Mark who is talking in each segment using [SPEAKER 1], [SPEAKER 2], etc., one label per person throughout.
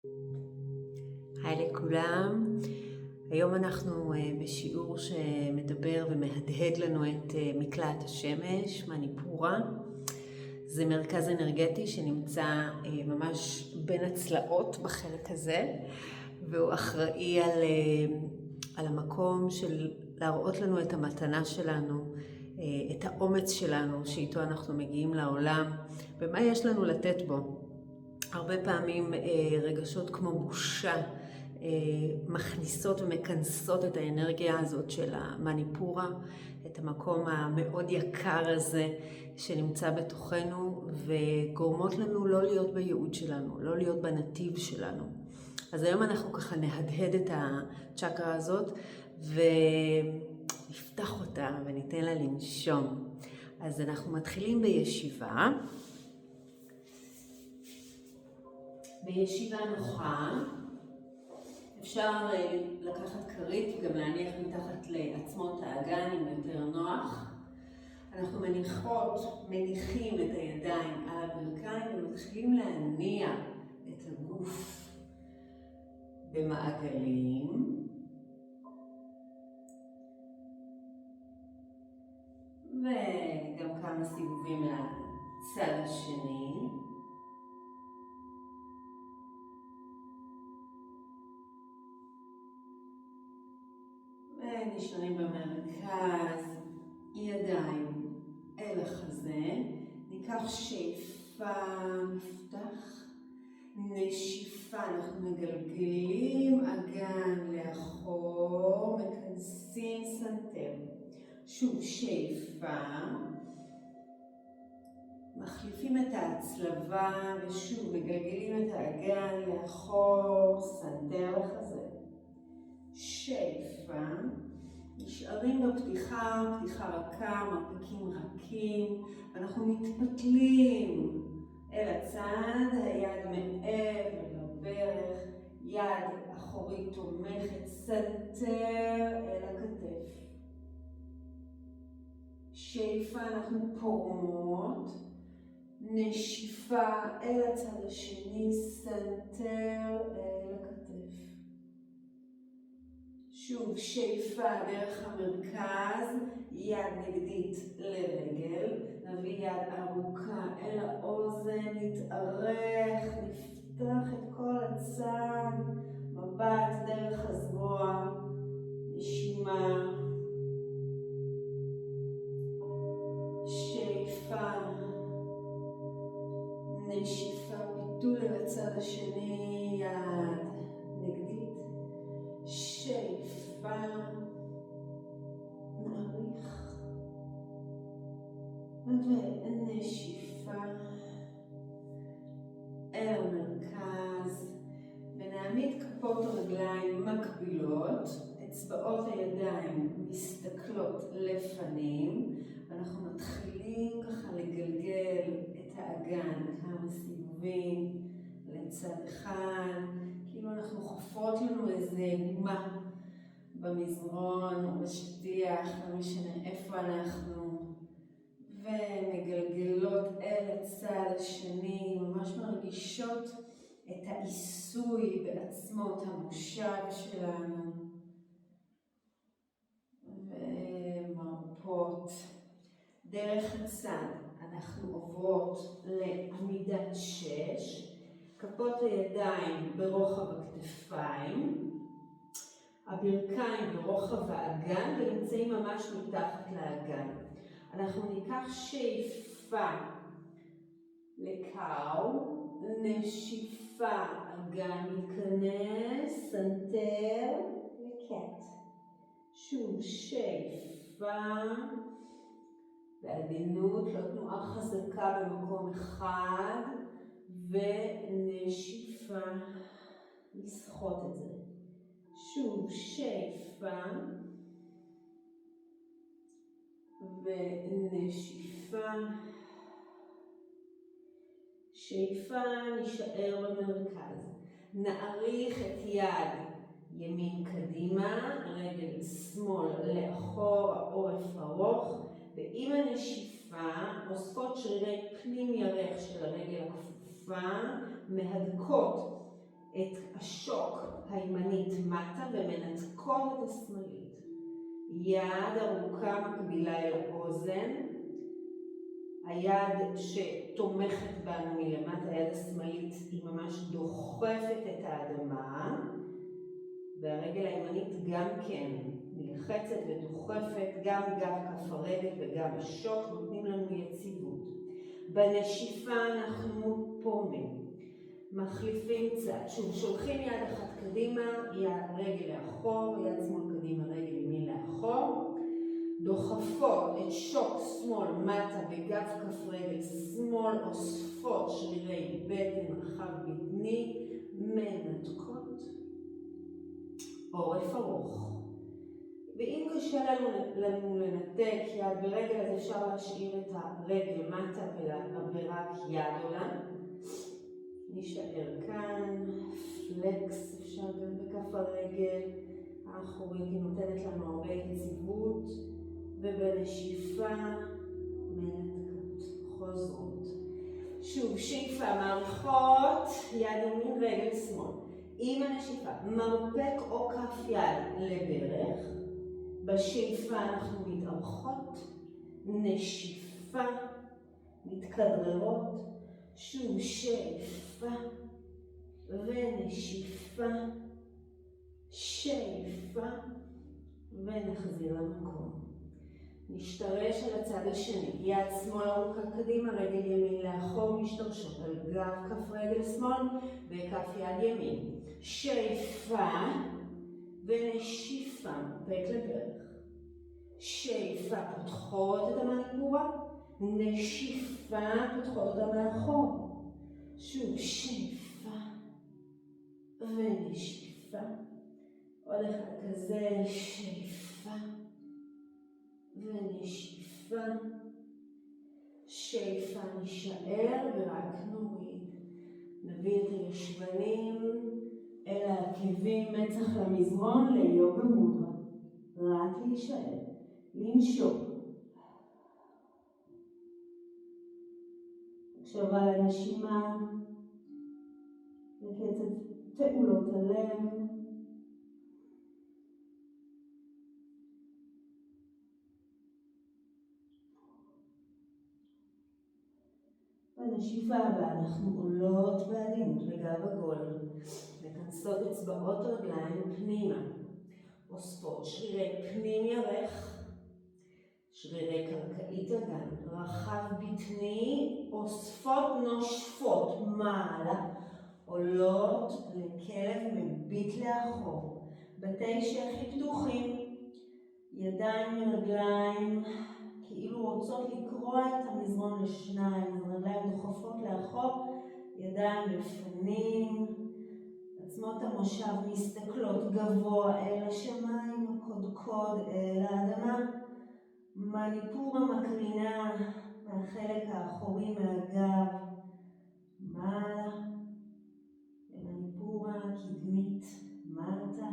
[SPEAKER 1] היי לכולם, היום אנחנו בשיעור שמדבר ומהדהד לנו את מקלעת השמש, מניפורה. זה מרכז אנרגטי שנמצא ממש בין הצלעות בחלק הזה, והוא אחראי על המקום של להראות לנו את המתנה שלנו, את האומץ שלנו שאיתו אנחנו מגיעים לעולם, ומה יש לנו לתת בו. הרבה פעמים רגשות כמו בושה מכניסות ומכנסות את האנרגיה הזאת של המניפורה, את המקום המאוד יקר הזה שנמצא בתוכנו, וגורמות לנו לא להיות בייעוד שלנו, לא להיות בנתיב שלנו. אז היום אנחנו ככה נהדהד את הצ'קרה הזאת ונפתח אותה וניתן לה לנשום. אז אנחנו מתחילים בישיבה. בישיבה נוחה, אפשר לקחת כרית וגם להניח מתחת לעצמות האגן אם יותר נוח. אנחנו מניחים את הידיים על הברכיים ומתחילים להניע את הגוף במעגלים. וגם כמה סיבובים לצד השני. ונשארים במרכז, ידיים אל החזה, ניקח שאיפה, נפתח, נשיפה, אנחנו מגלגלים אגן לאחור, מכנסים סנטר, שוב שאיפה, מחליפים את ההצלבה ושוב מגלגלים את האגן לאחור, סנטר לחזה. שאיפה, נשארים בפתיחה, פתיחה רכה, מרפקים רכים, ואנחנו מתפתלים אל הצד, היד מעבר לברך, יד אחורית תומכת, סנטר אל הכתף. שאיפה, אנחנו פורמות, נשיפה אל הצד השני, סנטר אל הכתף. שוב, שאיפה דרך המרכז, יד נגדית לרגל, נביא יד ארוכה אל האוזן, נתארך, נפתח את כל הצד, מבט דרך הזרוע, נשימה, שאיפה, נשיפה, פיתול אל הצד השני, יד נגדית, שאיפה, נאריך, ונשיפה אל המרכז, ונעמיד כפות הרגליים מקבילות, אצבעות הידיים מסתכלות לפנים, ואנחנו מתחילים ככה לגלגל את האגן כמה סיבובים לצד אחד, כאילו אנחנו חופרות לנו איזה גומה במזרון או בשטיח, לא משנה איפה אנחנו, ומגלגלות אל הצד השני, ממש מרגישות את העיסוי בעצמות המושב שלנו, ומרפות. דרך הצד אנחנו עוברות לעמידת 6, כפות הידיים ברוחב הכתפיים, הברכיים ברוחב האגן ונמצאים ממש מתחת לאגן. אנחנו ניקח שאיפה לקאו, נשיפה, אגן מתכנס, סנטר לקט. שוב שאיפה, בעדינות, לא תנועה חזקה במקום אחד, ונשיפה, לסחוט את זה. שוב שאיפה, ונשיפה, שאיפה, נשאר במרכז. נאריך את יד ימין קדימה, רגל שמאל לאחור, העורף ארוך, ועם הנשיפה אוספות שרירי פנים ירך של הרגל הכפופה, מהדקות את השוק הימנית מטה ומנתקות את השמאלית. יד ארוכה מקבילה אל האוזן. היד שתומכת בנו מלמטה, היד השמאלית, היא ממש דוחפת את האדמה. והרגל הימנית גם כן נלחצת ודוחפת, גם גב כף הרגל וגם השוק נותנים לנו יציבות. בנשיפה אנחנו פורמים, מחליפים צד, שוב שולחים יד אחת קדימה, יד רגל לאחור, יד שמאל קדימה, רגל ימין לאחור, דוחפות את שוק שמאל מטה וגב כף רגל שמאל, אוספות שרירי בטן רחב בטני, מנתקות עורף ארוך. ואם קשה לנו לנתק יד ברגל, אז אפשר להשאיר את הרגל מטה ורק יד עולה. נשאר כאן, פלקס אפשר גם בכף הרגל האחורית, היא נותנת לנו הרבה יציבות. ובנשיפה מנתקות, חוזרות. שוב, שאיפה, מערכות, יד ימין, רגל שמאל. עם הנשיפה, מרפק או כף יד לברך. בשאיפה אנחנו מתארכות, נשיפה, מתכדררות. שוב, שאיפה ונשיפה, שאיפה ונחזיר למקום. נשתרש על הצד השני, יד שמאל ארוכה קדימה, רגל ימין לאחור, משתרשות על גב כף רגל שמאל וכף יד ימין. שאיפה ונשיפה, מרפק לברך. שאיפה, פותחות את המניפורה, נשיפה, פותחות אותה מאחור. שוב, שאיפה ונשיפה. עוד אחד כזה, שאיפה ונשיפה. שאיפה נשאר ורק נוריד. נביא את הישבנים אל העקבים, מצח למזרון, ליוגה מודרה. רק להישאר, לנשום. הקשבה לנשימה, לקצב פעולות הלב. בנשיפה הבאה אנחנו עולות בעדינות בגב עגול, מכנסות אצבעות רגליים פנימה, אוספות שרירי פנים ירך, שרירי קרקעית אגן, רחב בטני, אוספות נושפות מעלה, עולות לכלב מביט לאחור, בתי שכי פתוחים, ידיים ורגליים כאילו רוצות לקרוע את המזרון לשניים, רגליים דוחפות לאחור, ידיים לפנים, עצמות המושב מסתכלות גבוה אל השמיים, הקודקוד אל האדמה, מניפורה מקרינה מהחלק האחורי מהגב, מעלה, ומניפורה קדמית מטה,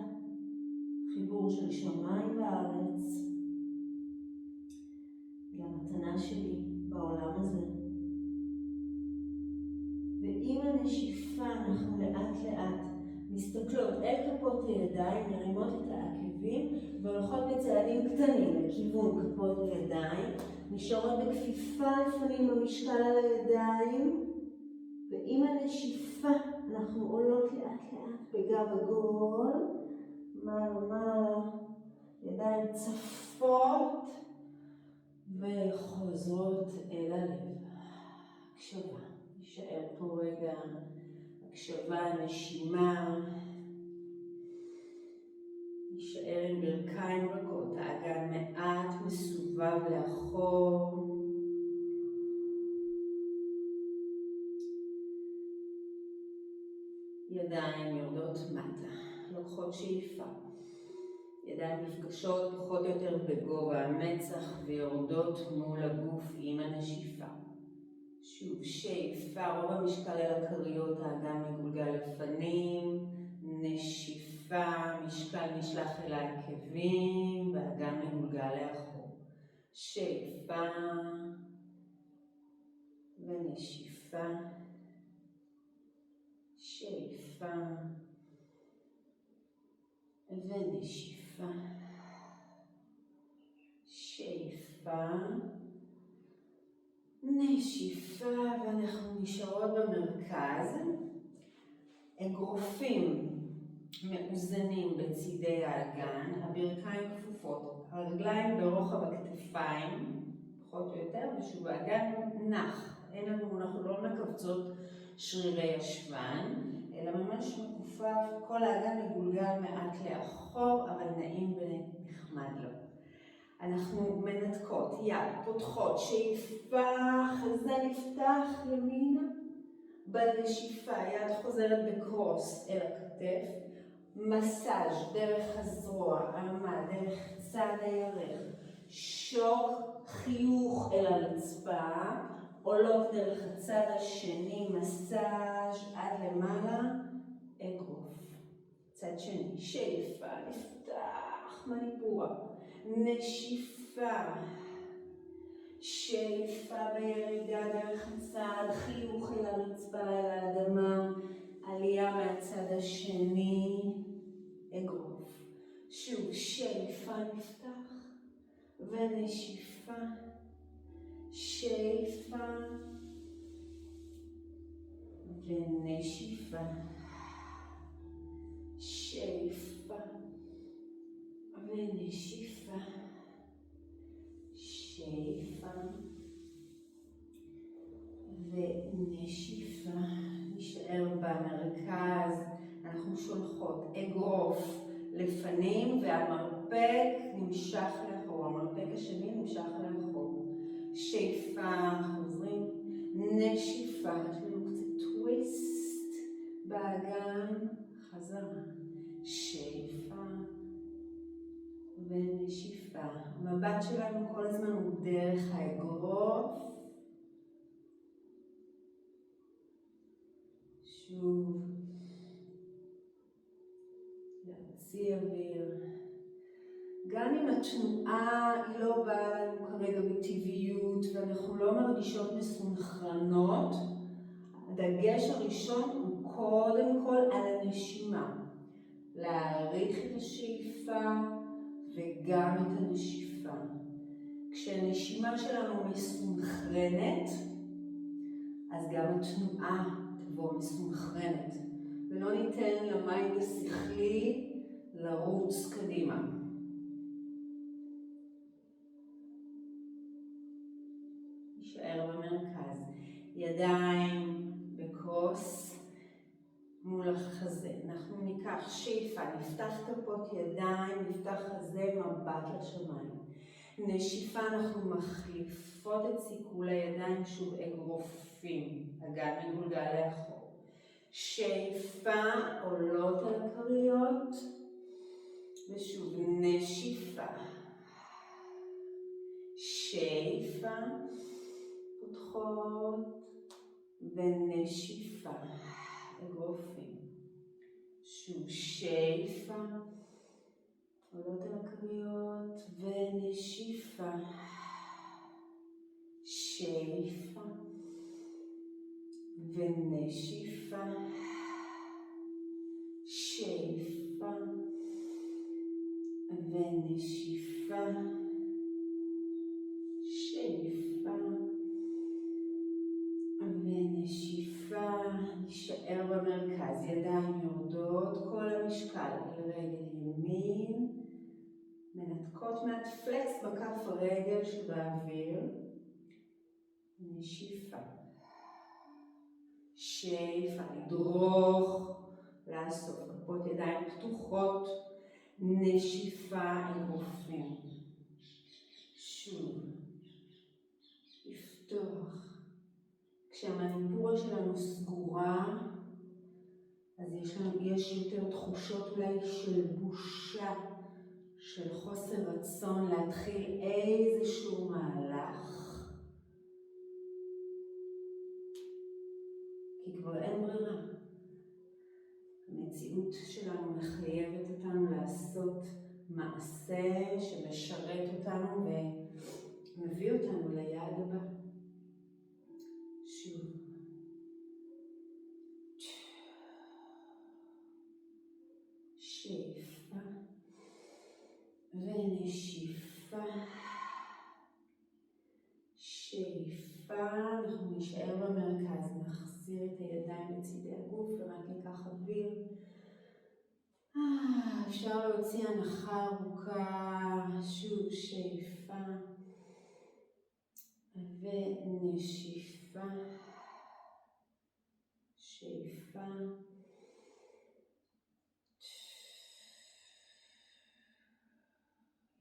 [SPEAKER 1] חיבור של שמיים בארץ. למתנה שלי בעולם הזה. ועם הנשיפה אנחנו לאט לאט מסתכלות אל כפות הידיים, מרימות את העקבים והולכות בצעדים קטנים לכיוון כפות הידיים, נשארות בכפיפה לפנים במשקל על הידיים, ועם הנשיפה אנחנו עולות לאט לאט בגב עגול, מעלה מעלה, ידיים צפות וחוזרות אל הלב. הקשבה, נשאר פה רגע, הקשבה, נשימה, נשאר עם ברכיים רגות, האגן מעט מסובב לאחור. ידיים יורדות מטה, לוקחות שאיפה. ידיים נפגשות פחות או יותר בגובה המצח ויורדות מול הגוף עם הנשיפה. שוב, שאיפה, רוב המשקל על הכריות, האגן מגולגל לפנים, נשיפה, משקל נשלח אל העקבים והאגן מגולגל לאחור. שאיפה ונשיפה, שאיפה ונשיפה. שאיפה, נשיפה, ואנחנו נשארות במרכז. אגרופים מאוזנים בצידי האגן, הברכיים כפופות, הרגליים ברוחב הכתפיים, פחות או יותר, ושוב האגן נח. אנחנו לא מקבצות שרירי השבן, אלא ממש מכופף, כל האגן מגולגל מעט לאחור, אבל נעים ונחמד לו. אנחנו מנתקות, יד, פותחות, שאיפה, חזה נפתח ימינה, בנשיפה, יד חוזרת בקרוס אל הכתף, מסאז' דרך הזרוע, עמד, דרך צד הירך, שוק, חיוך אל הרצפה, עולות דרך הצד השני, מסאז' עד למעלה, אגרוף. צד שני, שאיפה, נפתח, מניפורה, נשיפה, שאיפה בירידה דרך הצד, חיוך אל הרצפה, אל האדמה, עלייה מהצד השני, אגרוף. שוב, שאיפה נפתח ונשיפה, שאיפה ונשיפה, שאיפה ונשיפה, שאיפה ונשיפה. נשאר במרכז, אנחנו שולחות אגרוף לפנים והמרפק נמשך לאחור, המרפק השני נמשך לאחור. שאיפה, חוזרים, נשיפה, יש לנו קצת טוויסט באגן, חזרה, שאיפה ונשיפה. המבט שלנו כל הזמן הוא דרך האגרוף. שוב, להוציא אוויר. גם אם התנועה היא לא באה לנו כרגע בטבעיות ואנחנו לא מרגישות מסונכרנות, הדגש הראשון הוא קודם כל על הנשימה. להעריך את השאיפה וגם את הנשיפה. כשהנשימה שלנו מסונכרנת, אז גם התנועה תבוא מסונכרנת. ולא ניתן למיינד השכלי לרוץ קדימה. נשאר במרכז. ידיים בקרוס מול החזה. אנחנו ניקח שאיפה, נפתח כפות ידיים, נפתח חזה, מבט לשמיים. נשיפה, אנחנו מחליפות את סיכול הידיים, שוב אגרופים, אגן מגולגל לאחור. שאיפה, עולות על הכריות, ושוב נשיפה. שאיפה, פותחות, ונשיפה, אגרופים. שוב שאיפה, עולות על הכריות, ונשיפה. שאיפה, ונשיפה. שאיפה, ונשיפה. שאיפה ונשיפה. נשאר במרכז, ידיים יורדות, כל המשקל אל רגל ימין, מנתקות מעט פלקס בכף הרגל שבאוויר, נשיפה. שאיפה, לדרוך, לאסוף כפות ידיים פתוחות, נשיפה, אגרופים. שוב, לפתוח. כשהמניפורה שלנו סגורה, אז יש יותר תחושות אולי של בושה, של חוסר רצון להתחיל איזשהו מהלך. כי כבר אין ברירה. המציאות שלנו מחייבת אותנו לעשות מעשה שמשרת אותנו ומביא אותנו ליעד הבא. שוב. שאיפה. ונשיפה. שאיפה, אנחנו נשאר במרכז, נחזיר את הידיים לצידי הגוף ורק ניקח אוויר. אפשר להוציא הנחה ארוכה, שוב שאיפה ונשיפה. שאיפה.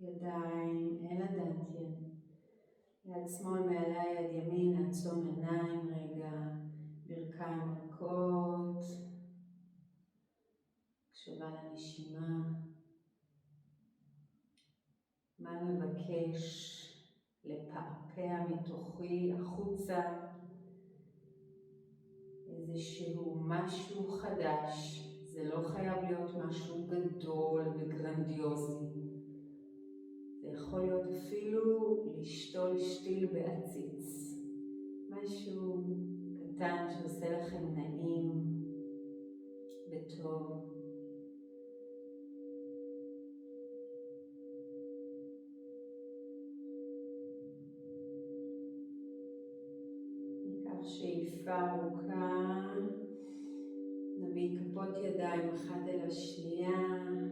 [SPEAKER 1] ידיים אל הדנטיה. יד שמאל מעלה יד ימין, נעצום עיניים רגע, ברכיים רכות, הקשבה לנשימה. מה מבקש לפעפע מתוכי החוצה? איזשהו משהו חדש, זה לא חייב להיות משהו גדול וגרנדיוזי. זה יכול להיות אפילו לשתול שתיל בעציץ. משהו קטן שעושה לכם נעים וטוב. ניקח שאיפה ארוכה. נביא כפות ידיים אחת אל השנייה.